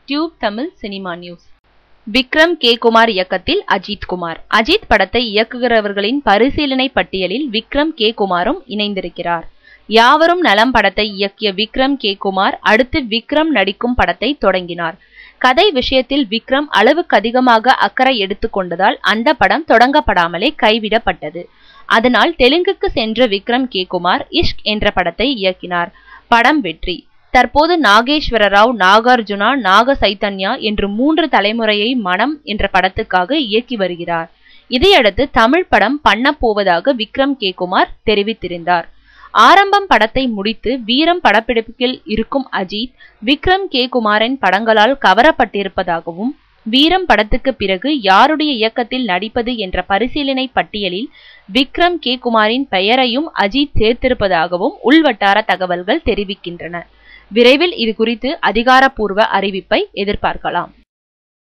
Tube Tamil cinema news. Vikram K. Kumar இயக்கத்தில் அஜித் குமார். அஜித் படத்தை இயக்குகிறவர்களின் பரிசீலனை பட்டியலில் விக்ரம் கே. குமாரும் இணைந்திருக்கிறார். யாவரும் நலம் படத்தை இயக்கிய விக்ரம் கே. குமார் அடுத்து விக்ரம் நடிக்கும் படத்தை தொடங்கினார். கதை விஷயத்தில் விக்ரம் அளவுக்கு அதிகமாக அக்கறை எடுத்துக்கொண்டதால் அந்த படம் தொடங்கப்படாமலே கைவிடப்பட்டது. அதனால் தெலுங்குக்கு சென்ற விக்ரம் கே. குமார் இஷ்க் என்ற படத்தை இயக்கினார். படம் வெற்றி. தற்போது நாகேஸ்வர ராவ், நாகார்ஜுனா, நாக சைத்தன்யா என்று 3 தலைமுறையை மனம் என்ற படத்துக்காக இயக்கி வருகிறார். இதையடுத்து தமிழ் படம் பண்ண போவதாக விக்ரம் கே. குமார் தெரிவித்திருந்தார். ஆரம்பம் படத்தை முடித்து வீரம் படப்பிடிப்பில் இருக்கும் அஜித் விக்ரம் கே. குமாரின் படங்களால் கவரப்பட்டிருப்பதாகவும், வீரம் படத்துக்கு பிறகு யாருடைய இயக்கத்தில் நடிப்பது என்ற பரிசீலனை பட்டியலில் விக்ரம் கே. குமாரின் பெயரையும் அஜித் சேர்த்திருப்பதாகவும் உள்வட்டார தகவல்கள் தெரிவிக்கின்றன. விரைவில் இது குறித்து அதிகாரப்பூர்வ அறிவிப்பை எதிர்பார்க்கலாம்.